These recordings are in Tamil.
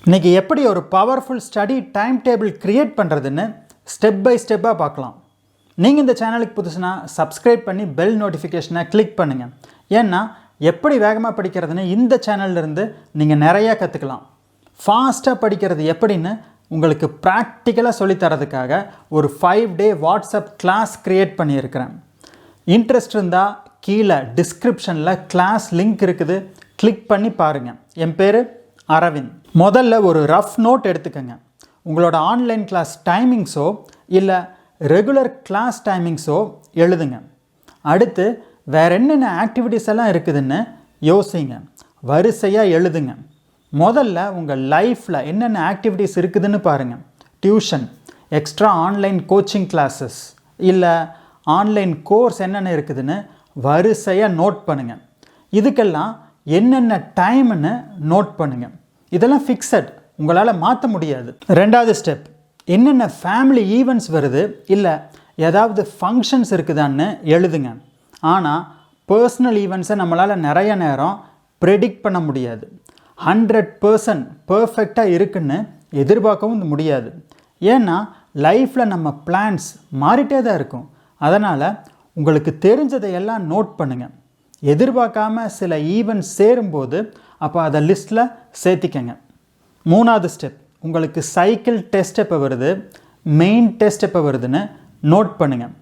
இன்றைக்கி எப்படி ஒரு powerful study time table create பண்ணுறதுன்னு ஸ்டெப் பை ஸ்டெப்பாக பார்க்கலாம். நீங்கள் இந்த சேனலுக்கு புதுசுனா சப்ஸ்கிரைப் பண்ணி பெல் நோட்டிஃபிகேஷனை கிளிக் பண்ணுங்கள். ஏன்னா எப்படி வேகமாக படிக்கிறதுன்னு இந்த சேனல்லேருந்து நீங்கள் நிறையா கற்றுக்கலாம். ஃபாஸ்ட்டாக படிக்கிறது எப்படின்னு உங்களுக்கு ப்ராக்டிக்கலாக சொல்லித்தரதுக்காக ஒரு 5-day வாட்ஸ்அப் கிளாஸ் க்ரியேட் பண்ணியிருக்கிறேன். இன்ட்ரெஸ்ட் இருந்தால் கீழே டிஸ்கிரிப்ஷனில் கிளாஸ் லிங்க் இருக்குது, கிளிக் பண்ணி பாருங்கள். என் பேர் அரவிந்த். முதல்ல ஒரு ரஃப் நோட் எடுத்துக்கங்க. உங்களோட ஆன்லைன் கிளாஸ் டைமிங்ஸோ இல்லை ரெகுலர் கிளாஸ் டைமிங்ஸோ எழுதுங்க. அடுத்து வேறு என்னென்ன ஆக்டிவிட்டீஸ் எல்லாம் இருக்குதுன்னு யோசிங்க, வரிசையாக எழுதுங்க. முதல்ல உங்கள் லைஃப்பில் என்னென்ன ஆக்டிவிட்டீஸ் இருக்குதுன்னு பாருங்கள். Tuition, extra online coaching classes இல்லை ஆன்லைன் கோர்ஸ் என்னென்ன இருக்குதுன்னு வரிசையாக நோட் பண்ணுங்கள். இதுக்கெல்லாம் என்னென்ன டைம்னு நோட் பண்ணுங்கள். இதெல்லாம் ஃபிக்ஸட், உங்களால் மாற்ற முடியாது. ரெண்டாவது ஸ்டெப், என்னென்ன ஃபேமிலி ஈவெண்ட்ஸ் வருது இல்லை ஏதாவது ஃபங்க்ஷன்ஸ் இருக்குதான்னு எழுதுங்க. ஆனால் பர்சனல் ஈவெண்ட்ஸை நம்மளால் நிறைய நேரம் ப்ரெடிக்ட் பண்ண முடியாது. 100% பர்ஃபெக்டாக இருக்குன்னு எதிர்பார்க்கவும் முடியாது. ஏன்னா லைஃப்பில் நம்ம பிளான்ஸ் மாறிட்டே தான் இருக்கும். அதனால் உங்களுக்கு தெரிஞ்சதை எல்லாம் நோட் பண்ணுங்கள். எதிர்பார்க்காம சில ஈவெண்ட்ஸ் சேரும்போது அப்போ அதை லிஸ்ட்டில் சேர்த்திக்கங்க. மூணாவது ஸ்டெப், உங்களுக்கு சைக்கிள் டெஸ்ட் எப்போ வருது, மெயின் டெஸ்ட் எப்போ வருதுன்னு நோட் பண்ணுங்கள்.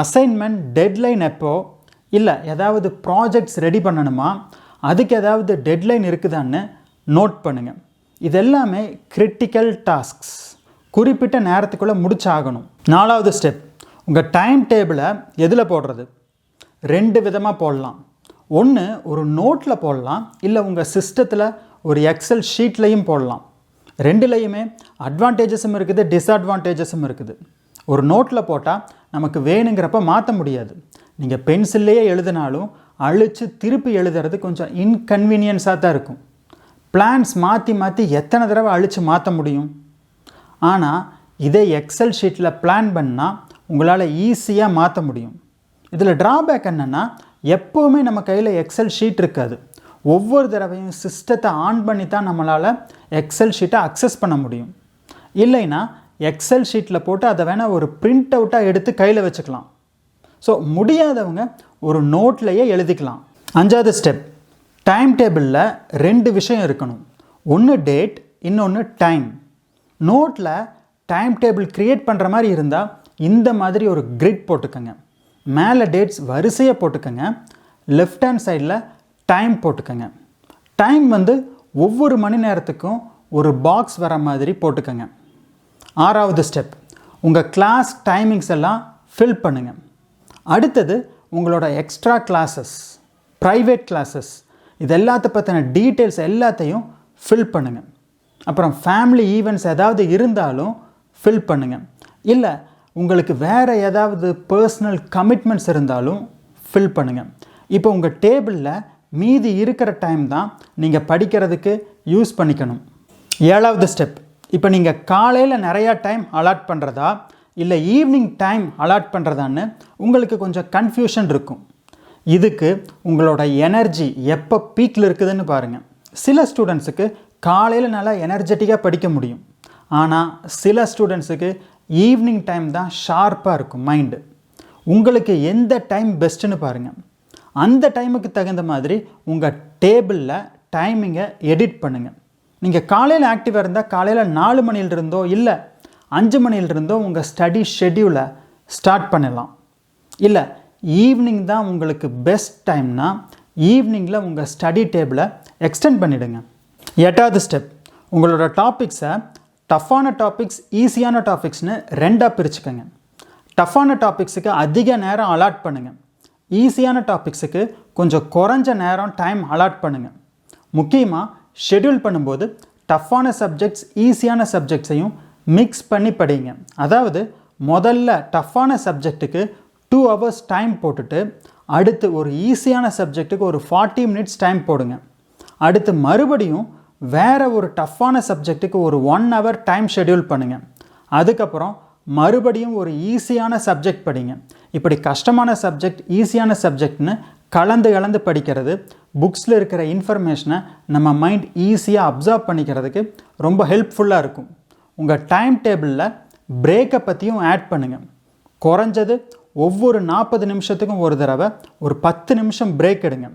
அசைன்மெண்ட் டெட்லைன் எப்போ, இல்லை ஏதாவது ப்ராஜெக்ட்ஸ் ரெடி பண்ணணுமா, அதுக்கு ஏதாவது டெட்லைன் இருக்குதான்னு நோட் பண்ணுங்கள். இதெல்லாமே கிரிட்டிக்கல் டாஸ்க்ஸ், குறிப்பிட்ட நேரத்துக்குள்ளே முடிச்சாகணும். நாலாவது ஸ்டெப், உங்கள் டைம் டேபிளை எதில் போடுறது? 2 விதமாக போடலாம். ஒன்று ஒரு நோட்டில் போடலாம், இல்லை உங்கள் சிஸ்டத்தில் ஒரு எக்ஸல் ஷீட்லையும் போடலாம். ரெண்டுலேயுமே அட்வான்டேஜஸும் இருக்குது, டிஸ்அட்வான்டேஜஸும் இருக்குது. ஒரு நோட்டில் போட்டால் நமக்கு வேணுங்கிறப்ப மாற்ற முடியாது. நீங்கள் பென்சில்லையே எழுதினாலும் அழித்து திருப்பி எழுதுறது கொஞ்சம் இன்கன்வீனியன்ஸாக தான் இருக்கும். பிளான்ஸ் மாற்றி மாற்றி எத்தனை தடவை அழித்து மாற்ற முடியும்? ஆனால் இதே எக்ஸல் ஷீட்டில் பிளான் பண்ணால் உங்களால் ஈஸியாக மாற்ற முடியும். இதில் ட்ராபேக் என்னென்னா, எப்போவுமே நம்ம கையில் எக்ஸல் ஷீட் இருக்காது. ஒவ்வொரு தடவையும் சிஸ்டத்தை ஆன் பண்ணி தான் நம்மளால் எக்ஸல் ஷீட்டை அக்சஸ் பண்ண முடியும். இல்லைன்னா எக்ஸல் ஷீட்டில் போட்டு அதை வேணால் ஒரு பிரிண்ட் அவுட்டாக எடுத்து கையில் வச்சுக்கலாம். ஸோ முடியாதவங்க ஒரு நோட்லேயே எழுதிக்கலாம். 5வது ஸ்டெப், டைம் டேபிளில் 2 விஷயம் இருக்கணும். ஒன்று டேட், இன்னொன்று டைம். நோட்டில் டைம் டேபிள் க்ரியேட் பண்ணுற மாதிரி இருந்தால் இந்த மாதிரி ஒரு கிரிட் போட்டுக்கோங்க. மேலே டேட்ஸ் வரிசையாக போட்டுக்கோங்க, லெஃப்ட் ஹேண்ட் சைடில் டைம் போட்டுக்கோங்க. டைம் ஒவ்வொரு மணி நேரத்துக்கும் ஒரு பாக்ஸ் வர மாதிரி போட்டுக்கோங்க. 6வது ஸ்டெப், உங்கள் கிளாஸ் டைமிங்ஸ் எல்லாம் ஃபில் பண்ணுங்கள். அடுத்தது உங்களோட எக்ஸ்ட்ரா கிளாஸஸ், ப்ரைவேட் கிளாஸஸ், இது எல்லாத்த பற்றின டீட்டெயில்ஸ் எல்லாத்தையும் ஃபில் பண்ணுங்கள். அப்புறம் ஃபேமிலி ஈவெண்ட்ஸ் ஏதாவது இருந்தாலும் ஃபில் பண்ணுங்கள். இல்லை உங்களுக்கு வேறு ஏதாவது பர்சனல் கமிட்மெண்ட்ஸ் இருந்தாலும் ஃபில் பண்ணுங்கள். இப்போ உங்கள் டேபிளில் மீதி இருக்கிற டைம் தான் நீங்கள் படிக்கிறதுக்கு யூஸ் பண்ணிக்கணும். 7வது ஸ்டெப், இப்போ நீங்கள் காலையில் நிறையா டைம் அலாட் பண்ணுறதா இல்லை ஈவினிங் டைம் அலாட் பண்ணுறதான்னு உங்களுக்கு கொஞ்சம் கன்ஃபியூஷன் இருக்கும். இதுக்கு உங்களோட எனர்ஜி எப்போ பீக்கில் இருக்குதுன்னு பாருங்கள். சில ஸ்டூடெண்ட்ஸுக்கு காலையில் நல்லா எனர்ஜெட்டிக்காக படிக்க முடியும். ஆனால் சில ஸ்டூடெண்ட்ஸுக்கு ஈவினிங் டைம் தான் ஷார்ப்பாக இருக்கும் மைண்டு. உங்களுக்கு எந்த டைம் பெஸ்ட்டுன்னு பாருங்கள். அந்த டைமுக்கு தகுந்த மாதிரி உங்கள் டேபிளில் டைமிங்கை எடிட் பண்ணுங்கள். நீங்கள் காலையில் ஆக்டிவாக இருந்தால் காலையில் 4 மணிலிருந்தோ இல்லை 5 மணிலிருந்தோ உங்கள் ஸ்டடி ஷெட்யூலை ஸ்டார்ட் பண்ணலாம். இல்லை ஈவினிங் தான் உங்களுக்கு பெஸ்ட் டைம்னா ஈவினிங்கில் உங்கள் ஸ்டடி டேபிளை எக்ஸ்டெண்ட் பண்ணிவிடுங்க. 8வது ஸ்டெப், உங்களோட டாபிக்ஸை டஃப்பான டாபிக்ஸ், ஈஸியான டாபிக்ஸ்னு 2ஆக பிரிச்சுக்கோங்க. டஃப்பான டாபிக்ஸுக்கு அதிக நேரம் அலாட் பண்ணுங்கள். ஈஸியான டாபிக்ஸுக்கு கொஞ்சம் குறைஞ்ச நேரம் டைம் அலாட் பண்ணுங்கள். முக்கியமாக ஷெட்யூல் பண்ணும்போது டஃப்பான சப்ஜெக்ட்ஸ், ஈஸியான சப்ஜெக்ட்ஸையும் மிக்ஸ் பண்ணி படிங்க. அதாவது முதல்ல டஃப்பான சப்ஜெக்ட்டுக்கு 2 hours டைம் போட்டுட்டு அடுத்து ஒரு ஈஸியான சப்ஜெக்ட்டுக்கு ஒரு 40 minutes டைம் போடுங்க. அடுத்து மறுபடியும் வேறு ஒரு டஃப்பான சப்ஜெக்ட்டுக்கு ஒரு 1 hour டைம் ஷெட்யூல் பண்ணுங்கள். அதுக்கப்புறம் மறுபடியும் ஒரு ஈஸியான சப்ஜெக்ட் படிங்க. இப்படி கஷ்டமான சப்ஜெக்ட், ஈஸியான சப்ஜெக்ட்னு கலந்து படிக்கிறது புக்ஸில் இருக்கிற இன்ஃபர்மேஷனை நம்ம மைண்ட் ஈஸியாக அப்சார்ப் பண்ணிக்கிறதுக்கு ரொம்ப ஹெல்ப்ஃபுல்லாக இருக்கும். உங்கள் டைம் டேபிளில் பிரேக்கை பற்றியும் ஆட் பண்ணுங்கள். குறைஞ்சது ஒவ்வொரு 40 நிமிஷத்துக்கும் ஒரு தடவை ஒரு 10 நிமிஷம் பிரேக் எடுங்க.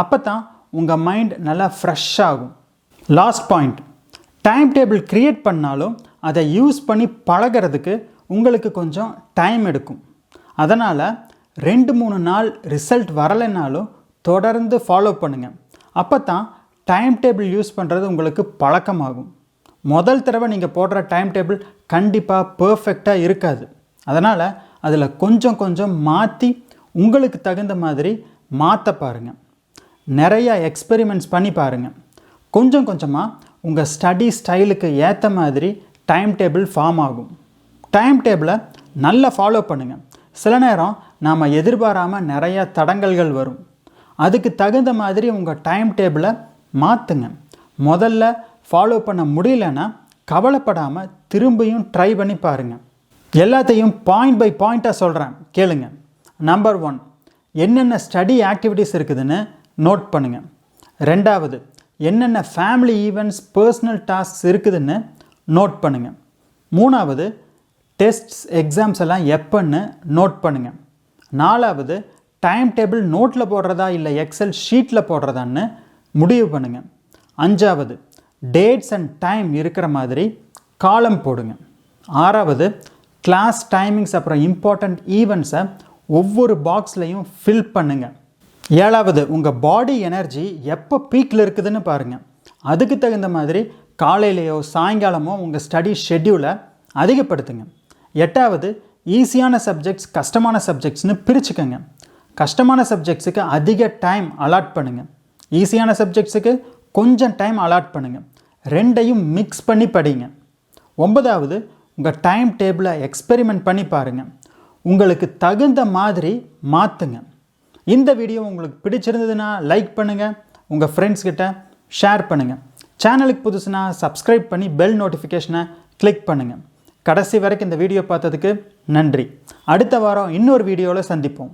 அப்போ தான் உங்கள் மைண்ட் நல்லா ஃப்ரெஷ் ஆகும். Last point, time table create பண்ணாலும் அதை யூஸ் பண்ணி பழகிறதுக்கு உங்களுக்கு கொஞ்சம் டைம் எடுக்கும். அதனால் 2-3 நாள் ரிசல்ட் வரலைன்னாலும் தொடர்ந்து ஃபாலோ பண்ணுங்கள். அப்போ தான் டைம் டேபிள் யூஸ் பண்ணுறது உங்களுக்கு பழக்கமாகும். முதல் தடவை நீங்கள் போடுற டைம் டேபிள் கண்டிப்பாக பர்ஃபெக்டாக இருக்காது. அதனால் அதில் கொஞ்சம் மாற்றி உங்களுக்கு தகுந்த மாதிரி மாற்ற பாருங்கள். நிறையா எக்ஸ்பெரிமெண்ட்ஸ் பண்ணி பாருங்கள். கொஞ்சமாக உங்கள் ஸ்டடி ஸ்டைலுக்கு ஏற்ற மாதிரி டைம் டேபிள் ஃபார்ம் ஆகும். டைம் டேபிளை நல்லா ஃபாலோ பண்ணுங்கள். சில நேரம் நாம் எதிர்பாராமல் நிறையா தடங்கல்கள் வரும். அதுக்கு தகுந்த மாதிரி உங்கள் டைம் டேபிளை மாற்றுங்க. முதல்ல ஃபாலோ பண்ண முடியலன்னா கவலைப்படாமல் திரும்பியும் ட்ரை பண்ணி பாருங்கள். எல்லாத்தையும் பாயிண்ட் பை பாயிண்ட்டாக சொல்கிறேன், கேளுங்க. நம்பர் 1, என்னென்ன ஸ்டடி ஆக்டிவிட்டீஸ் இருக்குதுன்னு நோட் பண்ணுங்கள். 2வது, என்னென்ன ஃபேமிலி ஈவெண்ட்ஸ் பர்சனல் டாஸ்க்ஸ் இருக்குதுன்னு நோட் பண்ணுங்கள். 3வது, டெஸ்ட்ஸ் எக்ஸாம்ஸ் எல்லாம் எப்போன்னு நோட் பண்ணுங்கள். 4வது, டைம் டேபிள் நோட்டில் போடுறதா இல்லை எக்ஸல் ஷீட்டில் போடுறதான்னு முடிவு பண்ணுங்கள். 5வது, டேட்ஸ் அண்ட் டைம் இருக்கிற மாதிரி காலம் போடுங்க. 6வது, கிளாஸ் டைமிங்ஸ் அப்புறம் இம்பார்ட்டண்ட் ஈவெண்ட்ஸை ஒவ்வொரு பாக்ஸ்லையும் ஃபில் பண்ணுங்கள். 7வது, உங்கள் பாடி எனர்ஜி எப்போ பீக்கில் இருக்குதுன்னு பாருங்கள். அதுக்கு தகுந்த மாதிரி காலையிலையோ சாயங்காலமோ உங்கள் ஸ்டடி ஷெட்யூலை அதிகப்படுத்துங்க. 8வது, ஈஸியான சப்ஜெக்ட்ஸ் கஷ்டமான சப்ஜெக்ட்ஸ்னு பிரிச்சுக்கோங்க. கஷ்டமான சப்ஜெக்ட்ஸுக்கு அதிக டைம் அலாட் பண்ணுங்கள். ஈஸியான சப்ஜெக்ட்ஸுக்கு கொஞ்சம் டைம் அலாட் பண்ணுங்கள். 2யும் மிக்ஸ் பண்ணி படிங்க. 9வது, உங்கள் டைம் டேபிளை எக்ஸ்பெரிமெண்ட் பண்ணி பாருங்கள். உங்களுக்கு தகுந்த மாதிரி மாற்றுங்க. இந்த வீடியோ உங்களுக்கு பிடிச்சிருந்ததுன்னா லைக் பண்ணுங்கள், உங்கள் ஃப்ரெண்ட்ஸ் கிட்ட ஷேர் பண்ணுங்கள். சேனலுக்கு புதுசுனா சப்ஸ்கிரைப் பண்ணி பெல் நோட்டிஃபிகேஷனை கிளிக் பண்ணுங்கள். கடைசி வரைக்கும் இந்த வீடியோ பார்த்ததுக்கு நன்றி. அடுத்த வாரம் இன்னொரு வீடியோவில் சந்திப்போம்.